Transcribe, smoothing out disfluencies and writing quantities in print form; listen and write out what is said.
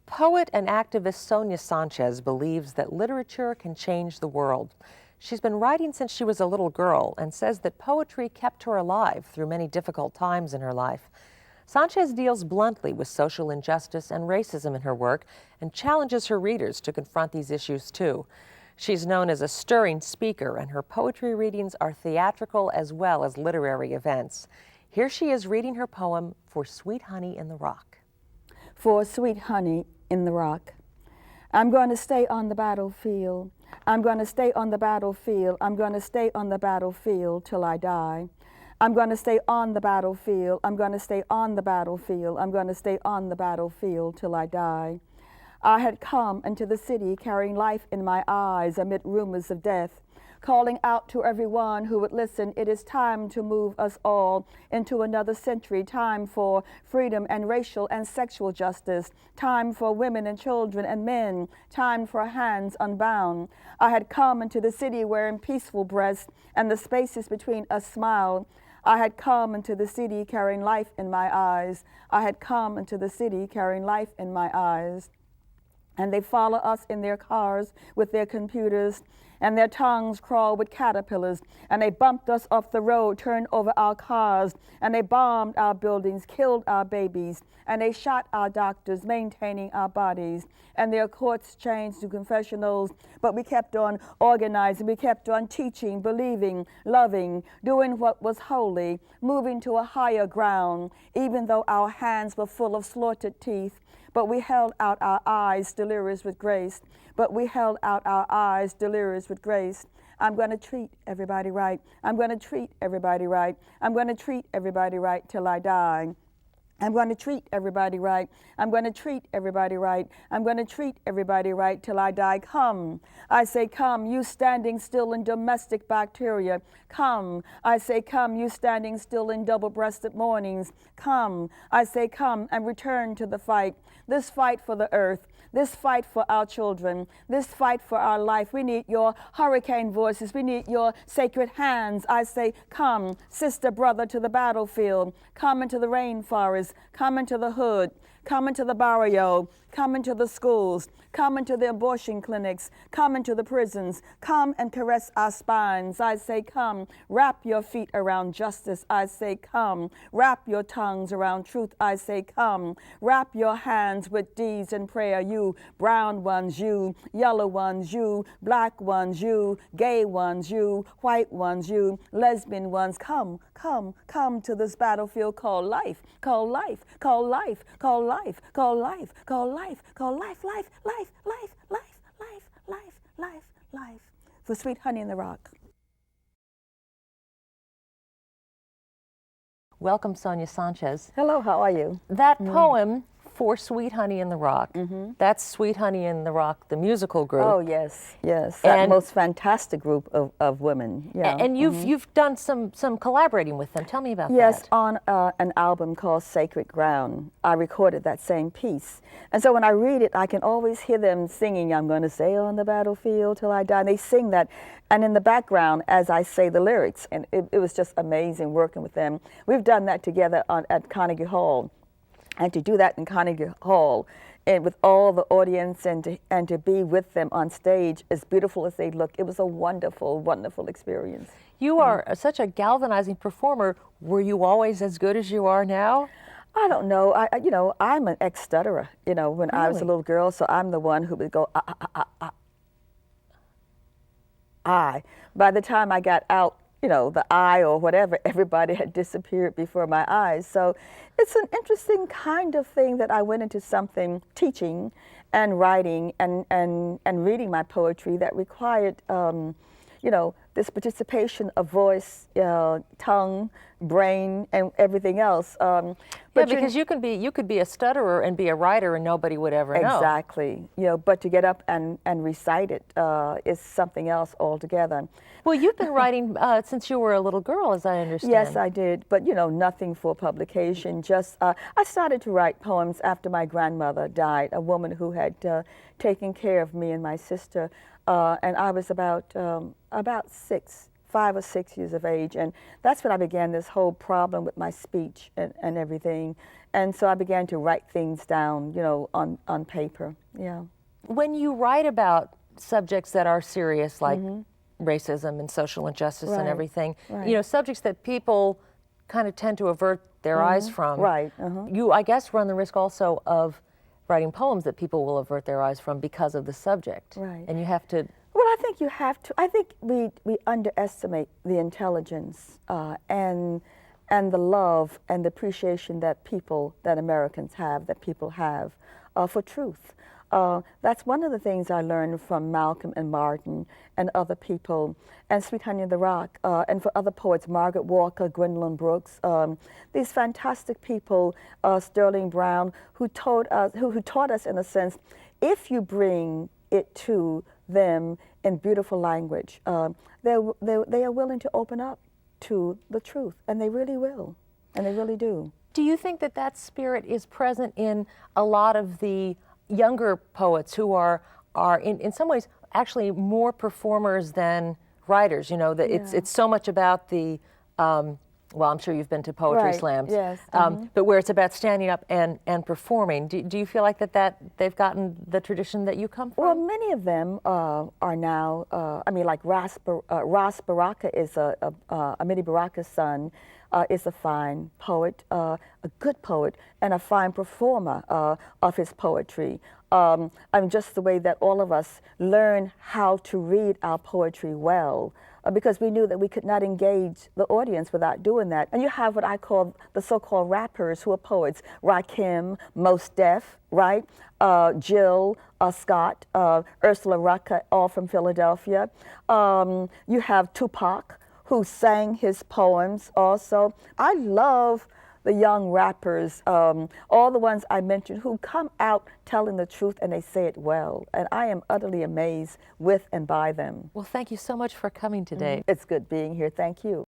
Poet and activist Sonia Sanchez believes that literature can change the world. She's been writing since she was a little girl and says that poetry kept her alive through many difficult times in her life. Sanchez deals bluntly with social injustice and racism in her work and challenges her readers to confront these issues too. She's known as a stirring speaker, and her poetry readings are theatrical as well as literary events. Here she is reading her poem, For Sweet Honey in the Rock. For sweet honey in the rock. I'm going to stay on the battlefield. I'm going to stay on the battlefield. I'm going to stay on the battlefield till I die. I'm going to stay on the battlefield. I'm going to stay on the battlefield. I'm going to stay on the battlefield till I die. I had come into the city carrying life in my eyes amid rumors of death, calling out to everyone who would listen, it is time to move us all into another century, time for freedom and racial and sexual justice, time for women and children and men, time for hands unbound. I had come into the city wearing peaceful breasts and the spaces between us smiled. I had come into the city carrying life in my eyes. I had come into the city carrying life in my eyes. And they follow us in their cars with their computers, and their tongues crawl with caterpillars, and they bumped us off the road, turned over our cars, and they bombed our buildings, killed our babies, and they shot our doctors, maintaining our bodies, and their courts changed to confessionals, but we kept on organizing, we kept on teaching, believing, loving, doing what was holy, moving to a higher ground, even though our hands were full of slaughtered teeth. But we held out our eyes, delirious with grace. But we held out our eyes, delirious with grace. I'm going to treat everybody right. I'm going to treat everybody right. I'm going to treat everybody right till I die. I'm going to treat everybody right. I'm going to treat everybody right. I'm going to treat everybody right till I die. Come, I say come, you standing still in domestic bacteria. Come, I say come, you standing still in double-breasted mornings. Come, I say come and return to the fight. This fight for the earth, this fight for our children, this fight for our life. We need your hurricane voices. We need your sacred hands. I say, come, sister, brother, to the battlefield. Come into the rainforest. Come into the hood. Come into the barrio. Come into the schools. Come into the abortion clinics. Come into the prisons. Come and caress our spines. I say, come, wrap your feet around justice. I say, come, wrap your tongues around truth. I say, come, wrap your hands with deeds and prayer. You brown ones, you yellow ones, you black ones, you gay ones, you white ones, you lesbian ones. Come, come, come to this battlefield called life, called life, called life, called life, called life, called life, called life, life, life, life, life, life, life, life, life. For sweet honey in the rock. Welcome, Sonia Sanchez. Hello, how are you? That poem, For Sweet Honey in the Rock, that's Sweet Honey in the Rock, the musical group. Oh, yes, yes. That most fantastic group of women. Yeah. And you've done some collaborating with them. Tell me about that. Yes, on an album called Sacred Ground, I recorded that same piece. And so when I read it, I can always hear them singing, I'm going to stay on the battlefield till I die. And they sing that. And in the background, as I say the lyrics, and it was just amazing working with them. We've done that together at Carnegie Hall. And to do that in Carnegie Hall, and with all the audience, and to be with them on stage, as beautiful as they look, it was a wonderful, wonderful experience. You are such a galvanizing performer. Were you always as good as you are now? I don't know. I'm an ex-stutterer, when I was a little girl, so I'm the one who would go, I. By the time I got out, the I or whatever, everybody had disappeared before my eyes. So it's an interesting kind of thing that I went into something, teaching and writing and reading my poetry that required, this participation of voice, tongue, brain, and everything else. But because you could be a stutterer and be a writer and nobody would ever know. Exactly. But to get up and recite it is something else altogether. Well, you've been writing since you were a little girl, as I understand. Yes, I did. But nothing for publication. Just I started to write poems after my grandmother died, a woman who had taken care of me and my sister, and I was about 6, 5 or 6 years of age. And that's when I began this whole problem with my speech and everything. And so I began to write things down, you know, on paper. Yeah. When you write about subjects that are serious, like racism and social injustice and everything, you know, subjects that people kind of tend to avert their eyes from. Right. You, I guess, run the risk also of writing poems that people will avert their eyes from because of the subject. Right. And you have to. Well, I think you have to. I think we underestimate the intelligence and the love and the appreciation that Americans have, that people have for truth. That's one of the things I learned from Malcolm and Martin and other people, and Sweet Honey in the Rock, and for other poets, Margaret Walker, Gwendolyn Brooks, these fantastic people, Sterling Brown, who taught us in a sense, if you bring it to them in beautiful language, they are willing to open up to the truth, and they really will, and they really do. Do you think that that spirit is present in a lot of the younger poets who are in some ways actually more performers than writers? You know, that it's so much about the well, I'm sure you've been to poetry slams, yes, but where it's about standing up and performing. Do you feel like that they've gotten the tradition that you come from? Well, many of them are now. I mean, like Ras Baraka is Amity Baraka's son. Is a fine poet, a good poet, and a fine performer of his poetry. Just the way that all of us learn how to read our poetry well, because we knew that we could not engage the audience without doing that. And you have what I call the so-called rappers who are poets: Rakim, Mos Def, right? Jill Scott, Ursula Rucker, all from Philadelphia. You have Tupac, who sang his poems also. I love the young rappers, all the ones I mentioned, who come out telling the truth and they say it well. And I am utterly amazed with and by them. Well, thank you so much for coming today. It's good being here. Thank you.